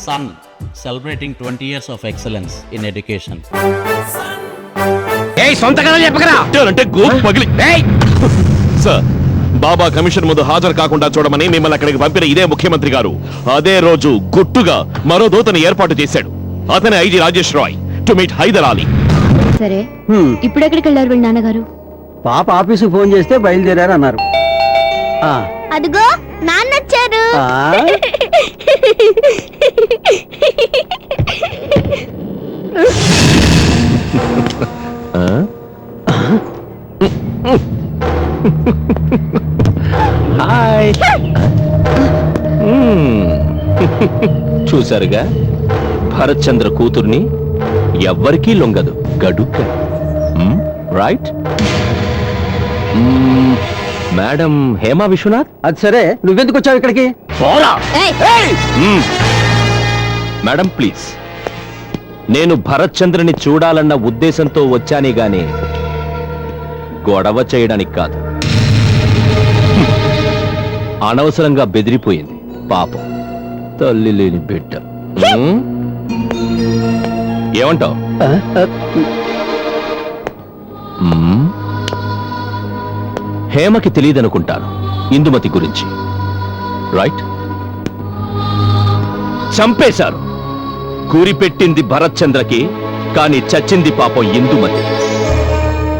son celebrating 20 years of excellence in education. సొంత కథలు చెప్పకరా అంటే గోపు పగిలి సార్ బాబా కమిషన్ ముందు హాజరు కాకుండా చూడమని మిమ్మల్ని అక్కడికి పంపిన ఇదే ముఖ్యమంత్రి గారు అదే రోజు గుట్టుగా మరో దూతను ఏర్పాటు చేశాడు. అతనే IG Rajesh Rai to meet Haidar Ali. సరే ఇప్పుడు ఎక్కడికి వెళ్ళారు వీళ్ళ నాన్నగారు? పాప ఆఫీసు ఫోన్ చేస్తే బయలుదేరారు అన్నారు. అదిగో నాన్న వచ్చారు. హాయ్. చూసారుగా భరత్ చంద్ర కూతుర్ని ఎవ్వరికీ లొంగదు గడుక్క. Right madam Hema Vishwanath. అది సరే, నువ్వెందుకు వచ్చావు ఇక్కడికి? మేడం ప్లీజ్, నేను భరత్ చంద్రని చూడాలన్న ఉద్దేశంతో వచ్చానే గాని గొడవ చేయడానికి కాదు. అనవసరంగా బెదిరిపోయింది పాపం, తల్లి లేని బిడ్డ. ఏమంటావు? హేమకి తెలియదనుకుంటాను ఇందుమతి గురించి, రైట్? చంపేశారు. కూరిపెట్టింది భరత్ చంద్రకి, కానీ చచ్చింది పాపం ఇందుమతి.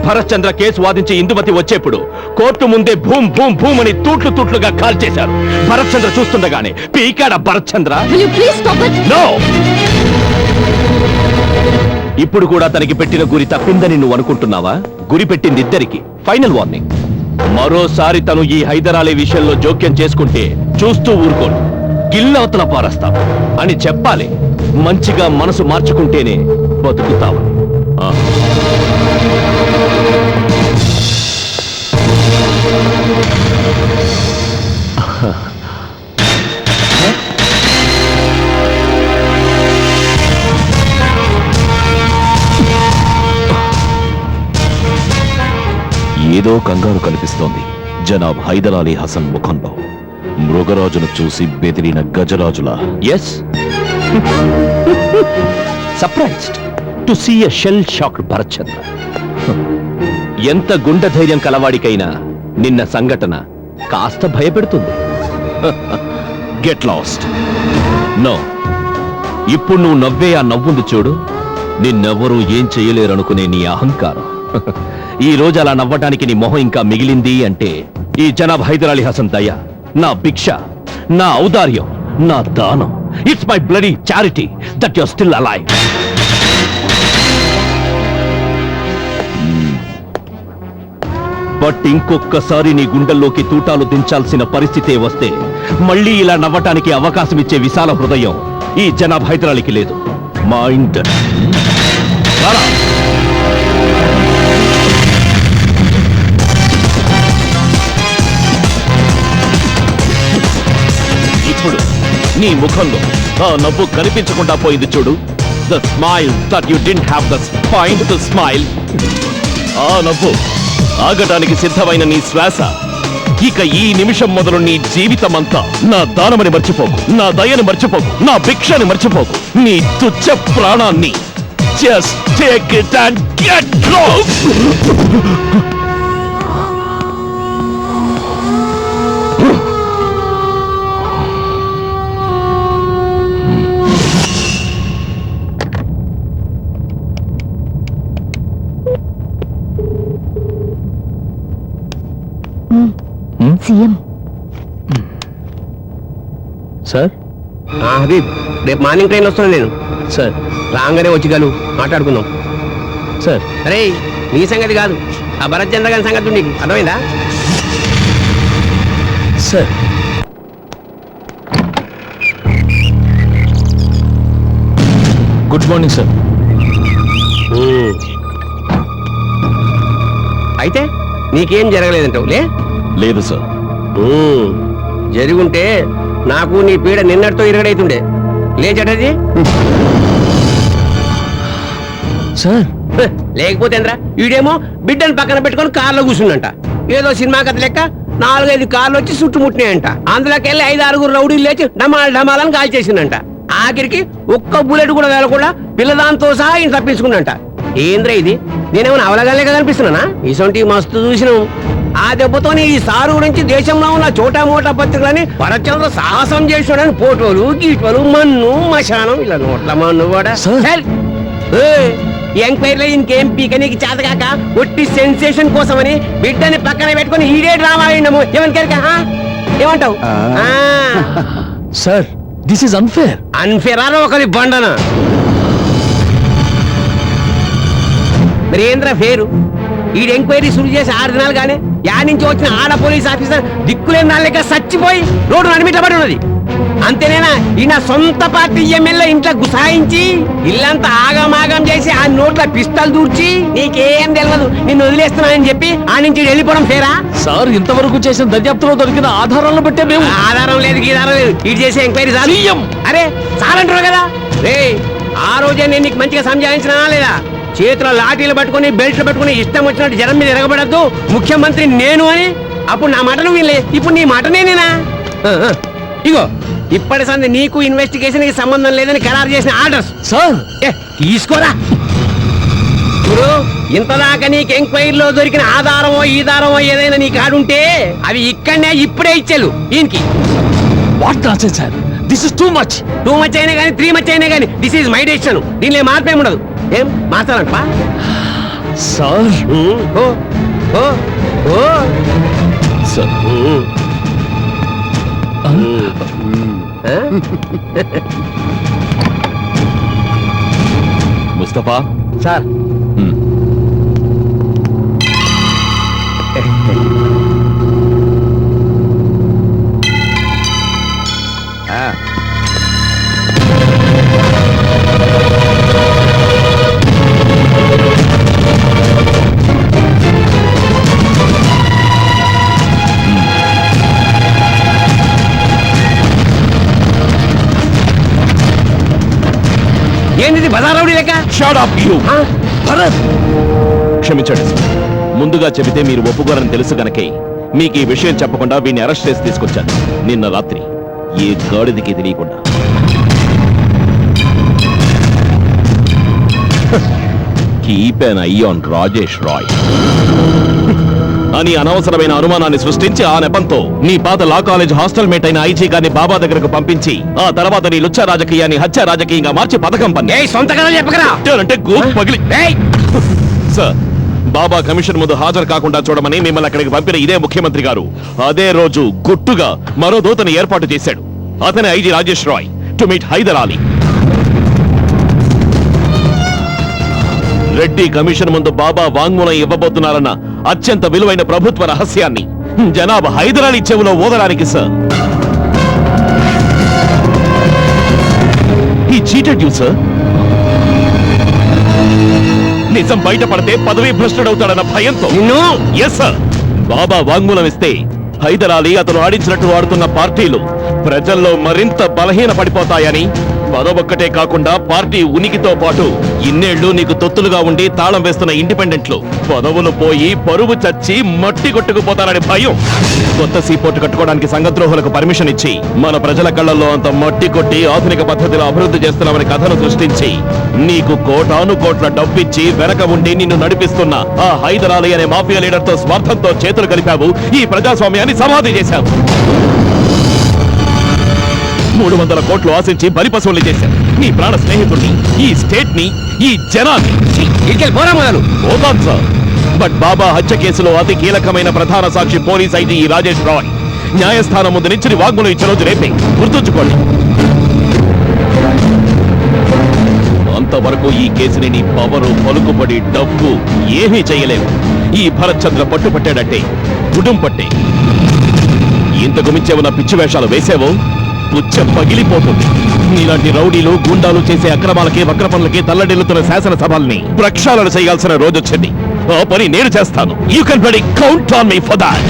భరత్ చంద్ర కేసు వాదించి ఇందుమతి వచ్చేప్పుడు కోర్టు ముందే భూమ్ భూమ్ భూమ్ అని తూట్లు తూట్లుగా కాల్చేశారు. భరత్ చంద్ర చూస్తుండగానే పీకాడ భరత్ చంద్ర. No! ఇప్పుడు కూడా తనకి పెట్టిన గురి తప్పిందని నువ్వు అనుకుంటున్నావా? గురి పెట్టింది ఇద్దరికి. ఫైనల్ వార్నింగ్, మరోసారి తను ఈ హైదర్ అలీ విషయంలో జోక్యం చేసుకుంటే చూస్తూ ఊరుకోను, గిల్లవతల పారేస్తావు అని చెప్పాలి. మంచిగా మనసు మార్చుకుంటేనే బతుకుతావు. ఏదో కంగారు కనిపిస్తోంది జనాబ్ హైదర్ అలీ హసన్ ముఖంలో. మృగరాజును చూసి బెదిరిన గజరాజులా. Yes, surprised to see a shell shocked Bharath Chandra. ఎంత గుండె ధైర్యం కలవాడికైనా నిన్న సంఘటన కాస్త భయపెడుతుంది. Get lost. నో, ఇప్పుడు నువ్వు నవ్వే ఆ నవ్వుంది చూడు, నిన్నెవ్వరూ ఏం చేయలేరనుకునే నీ అహంకారం. ఈ రోజు అలా నవ్వటానికి నీ మొహం ఇంకా మిగిలింది అంటే ఈ జనాబ్ హైదర్ అలీ హసన్ దయ, నా భిక్ష, నా ఔదార్యం, నా దానం. It's my bloody charity that you're still alive. But ఇంకొక్కసారి నీ గుండెల్లోకి తూటాలు దించాల్సిన పరిస్థితే వస్తే మళ్ళీ ఇలా నవ్వటానికి అవకాశం ఇచ్చే విశాల హృదయం ఈ జనాబ్ హైదర్ అలీకి లేదు. మైండ్. ఇప్పుడు నీ ముఖంలో ఆ నవ్వు కనిపించకుండా పోయింది చూడు. The smile that you didn't have the point to smile. ఆ నవ్వు ఆగటానికి సిద్ధమైన నీ శ్వాస ఇక ఈ నిమిషం మొదలు నీ జీవితమంతా నా దానమని మర్చిపోకు, నా దయని మర్చిపోకు, నా భిక్షని మర్చిపోకు. నీ తుచ్చ ప్రాణాన్ని just take it and get lost. CM sir. Habib, రేపు మార్నింగ్ ట్రైన్ వస్తున్నాను నేను. సార్ రాగానే వచ్చి గలు మాట్లాడుకుందాం. సార్. అరే, నీ సంగతి కాదు, ఆ భరత్ చంద్ర గారి సంగతి నీకు అర్థమైందా? సార్. Good morning sir. అయితే నీకేం జరగలేదంటావు? లేదు సార్. జరిగుంటే నాకు నీ పీడ నిన్నటితో ఇరగడైతుండే. లేచటది సార్. లేకపోతే ఏంద్రా, వీడేమో బిడ్డను పక్కన పెట్టుకొని కార్లో కూర్చుందంట. ఏదో సినిమా కథ లెక్క 4-5 కార్లు వచ్చి చుట్టుముట్టినాయంట. అందులోకి వెళ్ళి 5-6 రౌడీలు లేచి డమాల్ డమాలని కాల్ చేసిందంట. ఆఖరికి ఒక్క బుల్లెట్ కూడా వేలకుండా పిల్లదాంతో సహా ఈయన తప్పించుకున్నంట. ఏంద్రా ఇది, నేనేమైనా అవలగాలేక కనిపిస్తున్నానా? ఇసొంటి మస్తు చూసినాం. ఆ దెబ్బతో ఈ సారు గురించి దేశంలో ఉన్న చోటా మోటా పత్రికలని భరత్చంద్ర సాహసం చేసాడని ఫోటోలు గీటోలు మన్ను మశానం ఇలా నోట్ల మన్ను కూడా. ఎంక్వైరీలో ఇంకేం పీక నీకు చేతగాక ఒట్టి సెన్సేషన్ కోసమని బిడ్డని పక్కన పెట్టుకుని ఈడే డ్రామా ఆడిండము. ఏమంటావు? Sir, this is unfair. అన్ఫేరా ఒకరి బండన మరేంద్ర ఫేరు? ఈడు ఎంక్వైరీ సురు చేసి 6 దినాలు గానే యా నుంచి వచ్చిన ఆడ పోలీస్ ఆఫీసర్ దిక్కులేని నాళ్ళక చచ్చిపోయి రోడ్డు నడిమిటబడి ఉన్నది. అంతేనేనా ఈ నా సొంత పార్టీ ఎమ్మెల్యే ఇంట్లో గుసాయించి ఇల్లంతా ఆగమాగం చేసి ఆ నోట్ల పిస్తలు దూర్చి నీకేం తెలియదు నిన్ను వదిలేస్తున్నానని చెప్పి ఆ నుంచి వెళ్ళిపోవడం ఫేరా? సార్, ఇంతవరకు చేసిన దర్యాప్తులో దొరికిన ఆధారాలను బట్టే మేము. ఆధారం లేదు గీధారం లేదు, ఇటు చేసే ఎంక్వైరీ చాలు. అరే చాలంటారు కదా రే. ఆ రోజే నేను నీకు మంచిగా సంజాయించినా లేదా? చేతిలో లాఠీలు పట్టుకుని బెల్ట్లు పట్టుకుని ఇష్టం వచ్చినట్టు జనం మీద ఎరగబడద్దు, ముఖ్యమంత్రి నేను అని. అప్పుడు నా మాట నువ్వు వినలే, ఇప్పుడు నీ మాట నేనేనా? ఇగో ఇప్పటి సంది నీకు ఇన్వెస్టిగేషన్ కి సంబంధం లేదని ఖరారు చేసిన ఆర్డర్స్. సార్, తీసుకోరా. ఇప్పుడు ఇంతదాకా నీకు ఎంక్వైరీలో దొరికిన ఆధారమో ఈధారమో ఏదైనా నీ కాడుంటే అవి ఇక్కడనే ఇప్పుడే ఇచ్చేలు ఈయనకి. What nonsense sir, this is too much. Too much అయినా కానీ 3 మచ్ అయినా కానీ దిస్ ఈజ్ మై డెసిషన్. దీనిలో మార్పేం ఉండదు. ఏం మార్చాలంటా సార్? సార్, ముస్తఫా సార్, ఏంటిది బజారౌడి లెక్క? Shut up you Bharat. క్షమించండి సార్, ముందుగా చెబితే మీరు ఒప్పుకోరని తెలుసు గనకే మీకు ఈ విషయం చెప్పకుండా వీడిని అరెస్ట్ చేసి తీసుకొచ్చాను. నిన్న రాత్రి ఏ గాడిదికి తెలియకుండా. Keep an eye on Rajesh Rai అని అనవసరమైన అనుమానాన్ని సృష్టించి ఆ నెపంతో నీ పాత లా కాలేజ్ హాస్టల్ మేట్ అయిన ఐజీ గారిని బాబా దగ్గరకు పంపించి ఆ తర్వాత నీ లుచ్చ రాజకీయాన్ని హత్య రాజకీయంగా మార్చి పథకం పని. సొంత కథ చెప్పకరా అంటే గూప్ పగిలి. సార్, బాబా కమిషన్ ముందు హాజరు కాకుండా చూడమని మిమ్మల్ని అక్కడికి పంపిన ఇదే ముఖ్యమంత్రి గారు అదే రోజు గుట్టుగా మరో దూతను ఏర్పాటు చేశాడు. అతనే IG Rajesh Rai to meet Haidar Ali. Reddy commission ముందు బాబా వాంగ్మూలం ఇవ్వబోతున్నారన్న అత్యంత విలువైన ప్రభుత్వ రహస్యాన్ని జనాబ్ హైదర్ అలీ చెవులో ఊదడానికి. సార్, ఈ చీటెడ్ యూ సార్. నిజం బయటపడితే పదవీ భ్రష్టుడవుతాడన్న భయంతో. ఎస్ సార్, బాబా వాంగ్మూలం ఇస్తే హైదర్ అలీ అతను ఆడించినట్టు ఆడుతున్న పార్టీలు ప్రజల్లో మరింత బలహీన పడిపోతాయని, పదవొక్కటే కాకుండా పార్టీ ఉనికితో పాటు ఇన్నేళ్లు నీకు తొత్తులుగా ఉండి తాళం వేస్తున్న ఇండిపెండెంట్లు పదవులు పోయి పరువు చచ్చి మట్టి కొట్టుకుపోతారని భయం. కొత్త సీపోర్టు కట్టుకోవడానికి సంఘద్రోహులకు పర్మిషన్ ఇచ్చి మన ప్రజల కళ్ళల్లో అంత మట్టి కొట్టి ఆధునిక పద్ధతిలో అభివృద్ధి చేస్తున్నామని కథను సృష్టించి నీకు కోటాను కోట్ల డబ్బిచ్చి వెనక ఉండి నిన్ను నడిపిస్తున్న ఆ హైదర్ అలీ అనే మాఫియా లీడర్ తో స్వార్థంతో చేతులు కలిపావు. ఈ ప్రజాస్వామ్యాన్ని సమాధి చేశావు. 300 కోట్లు ఆశించి బలిపశువుల్ని చేశావు. నీ ప్రాణ స్నేహితుడిని, ఈ స్టేట్ ని, ఈ జనాన్ని. పోతాను సార్, బట్ బాబా హత్య కేసులో అతి కీలకమైన ప్రధాన సాక్షి పోలీస్ ఐజీ ఈ రాజేష్ రాయ్ న్యాయస్థానం ముందు నుంచి వాగ్మూలం ఇచ్చే రోజు రేపే. గుర్తుంచుకోండి. అంతవరకు ఈ కేసుని నీ పవరు, పలుకుబడి, డబ్బు ఏమీ చేయలేవు. ఈ భరత్ చంద్ర పట్టుపట్టాడంటే కుటుంబ పట్టే. ఇంతకు మించే ఉన్న పిచ్చి వేషాలు వేసావో పుచ్చ పగిలిపోతుంది. నీలాంటి రౌడీలు, గుండాలు చేసే అక్రమాలకి, వక్ర పనులకి తల్లడిల్లుతున్న శాసనసభల్ని ప్రక్షాళన చేయాల్సిన రోజొచ్చింది. ఆ పని నేను చేస్తాను. యూ కెన్ బడి count on me for that.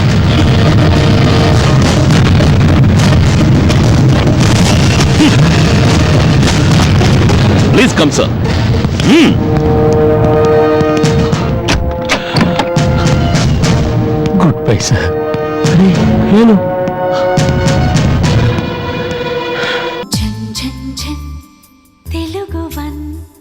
Please come sir. Good bye sir. నేను తెలుగు 1